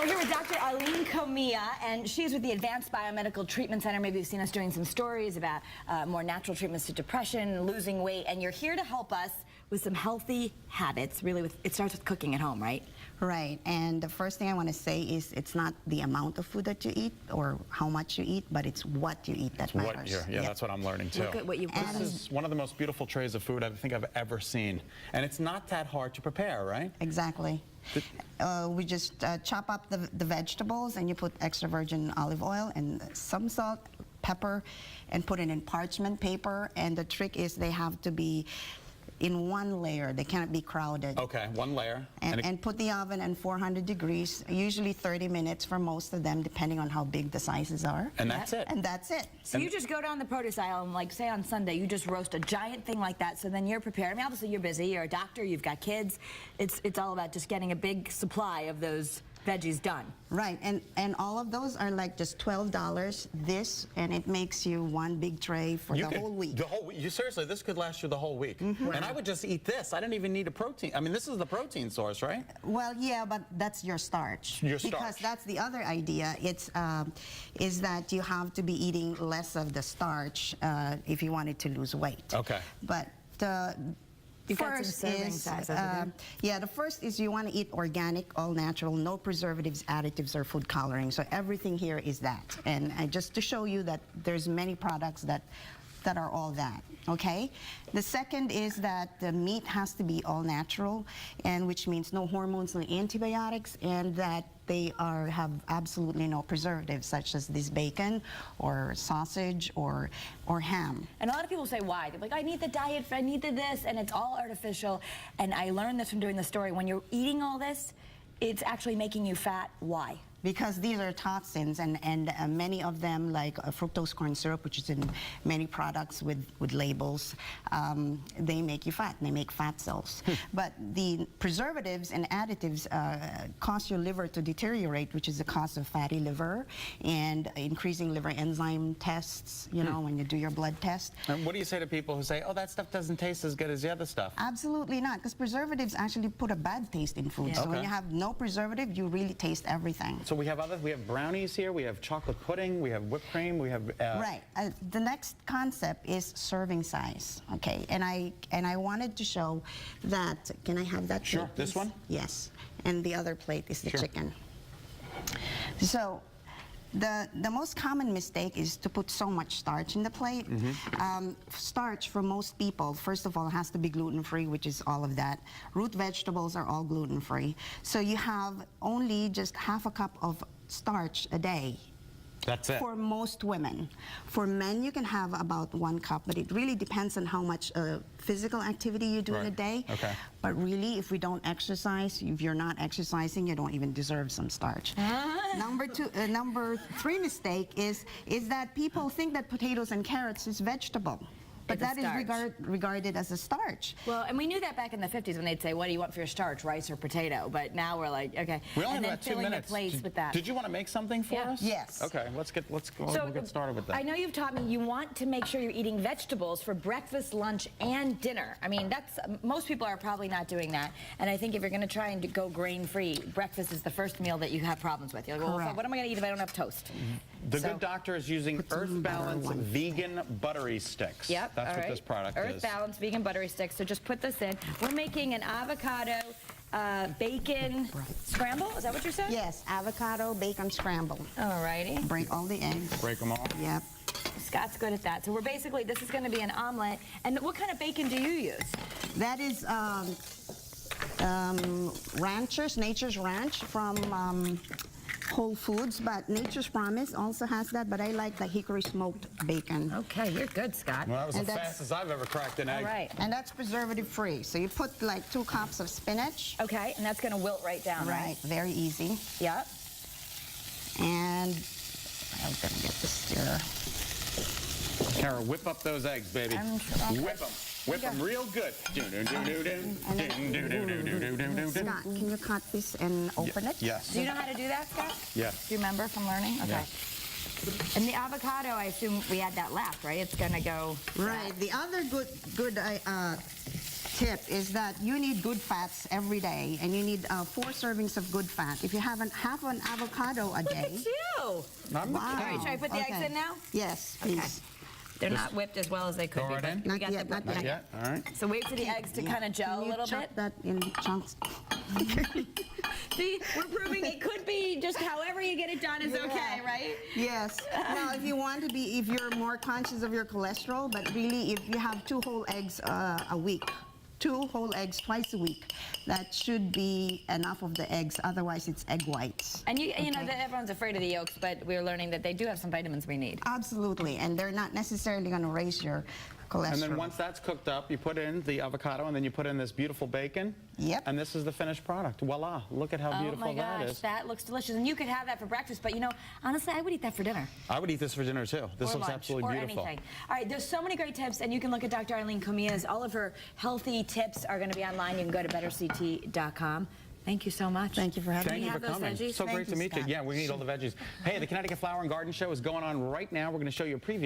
We're here with Dr. COMIA, and she's with the Advanced Biomedical Treatment Center. Maybe you've seen us doing some stories about more natural treatments to depression, losing weight, and you're here to help us with some healthy habits. Really, it starts with cooking at home, right? Right, and the first thing I want to say is it's not the amount of food that you eat or how much you eat, but it's what you eat that matters. Yeah, that's what I'm learning too. Look at what you put. This is one of the most beautiful trays of food I think I've ever seen. And it's not that hard to prepare, right? Exactly. We just chop up the vegetables, and you put extra virgin olive oil and some salt, pepper, and put it in parchment paper. And the trick is they have to be in one layer. They cannot be crowded. Okay, one layer. And put the oven at 400 degrees, usually 30 minutes for most of them, depending on how big the sizes are. And that's it. And that's it. So you just go down the produce aisle and, like, say on Sunday, you just roast a giant thing like that, so then you're prepared. I mean, obviously you're busy, you're a doctor, you've got kids. It's all about just getting a big supply of those veggies done. Right, and all of those are like just $12 this, and it makes you one big tray for the whole week. The whole week. Seriously, this could last you the whole week. Mm-hmm. And I would just eat this. I don't even need a protein. I mean, this is the protein source, right? Well, yeah, but that's your starch. Your starch. Because that's the other idea. It's is that you have to be eating less of the starch if you wanted to lose weight. Okay. But You've got some serving size over there. Yeah, the first is you want to eat organic, all natural, no preservatives, additives, or food coloring. So everything here is that. And just to show you that there's many products that are all that, okay? The second is that the meat has to be all natural, and which means no hormones, no antibiotics, and that they have absolutely no preservatives, such as this bacon or sausage or ham. And a lot of people say, why? They're like, I need the diet, I need this, and it's all artificial. And I learned this from doing the story. When you're eating all this, it's actually making you fat. Why? Because these are toxins, and many of them, like fructose corn syrup, which is in many products with labels, they make you fat. They make fat cells. But the preservatives and additives cause your liver to deteriorate, which is the cause of fatty liver and increasing liver enzyme tests, you know, when you do your blood test. And what do you say to people who say, oh, that stuff doesn't taste as good as the other stuff? Absolutely not, because preservatives actually put a bad taste in food. Yeah. So when you have no preservative, you really taste everything. So we have brownies here, we have chocolate pudding, we have whipped cream, we have... Right. The next concept is serving size, okay? And I wanted to show that, can I have that? Sure. plate, This one? Yes. And the other plate is the Sure. chicken. So, the most common mistake is to put so much starch in the plate. Starch, for most people, first of all, has to be gluten-free, which is all of that. Root vegetables are all gluten-free. So you have only just half a cup of starch a day. That's it. For most women. For men, you can have about 1 cup, but it really depends on how much physical activity you do in a day. Okay. But really, if we don't exercise, if you're not exercising, you don't even deserve some starch. Number 3 mistake is that people think that potatoes and carrots is vegetable. But that is regarded as a starch. Well, and we knew that back in the 50s when they'd say, what do you want for your starch, rice or potato? But now we're like, okay. We only and have then about 2 minutes. The plates with that. Did you want to make something for us? Yes. Okay, we'll get started with that. I know you've taught me you want to make sure you're eating vegetables for breakfast, lunch, and dinner. I mean, most people are probably not doing that. And I think if you're going to try and go grain-free, breakfast is the first meal that you have problems with. You're like, well, what am I going to eat if I don't have toast? The Good Doctor is using Earth Balance vegan buttery sticks. Yep. That's what this product is. Earth Balance vegan buttery sticks. So just put this in. We're making an avocado bacon scramble. Is that what you said? Yes, avocado bacon scramble. All righty. Break all the eggs. Break them all? Yep. Scott's good at that. So we're basically, this is going to be an omelet. And what kind of bacon do you use? That is Nature's Ranch from Whole Foods, but Nature's Promise also has that, but I like the hickory smoked bacon. Okay, you're good, Scott. Well, that was the fastest I've ever cracked an egg. All right. And that's preservative free. So you put like 2 cups of spinach. Okay, and that's going to wilt right down, right? Very easy. Yep. And I'm going to get the stirrer. Kara, whip up those eggs, baby. Whip them. Whip them real good. Scott, can you cut this and open it? Yes. Do you know how to do that, Scott? Yes. Do you remember from learning? Okay. Yes. And the avocado, I assume we had that left, right? It's going to go... Right. The other good tip is that you need good fats every day, and you need 4 servings of good fat. If you have half an avocado a day. Look at you. I'm Wow. All right, should I put the eggs Okay. in now? Yes, please. They're not whipped as well as they could Go be. right but in? we Not got yet, the- not Not yet. All right. So wait for the eggs to kind of gel Can a you little chop bit. that in chunks? See, we're proving it could be just however you get it done is okay, Yeah. right? Yes. Now, if you want to be, if you're more conscious of your cholesterol, but really, if you have 2 whole eggs a week, 2 whole eggs twice a week, that should be enough of the eggs. Otherwise, it's egg whites. And you know that everyone's afraid of the yolks, but we're learning that they do have some vitamins we need. Absolutely, and they're not necessarily going to raise your cholesterol. And then once that's cooked up, you put in the avocado, and then you put in this beautiful bacon. Yep. And this is the finished product. Voila! Look at how Oh beautiful my that gosh, is. that looks delicious. And you could have that for breakfast, but you know, honestly, I would eat that for dinner. I would eat this for dinner too. This or looks lunch, absolutely or beautiful. anything. All right, there's so many great tips, and you can look at Dr. Eileen Comia's. All of her healthy tips are going to be online. You can go to betterct.com. Thank you so much. Thank you for having Thank me. you for have those coming. veggies? So Thank great to you, meet you. Scott. Yeah, we can eat all the veggies. Hey, the Connecticut Flower and Garden Show is going on right now. We're going to show you a preview.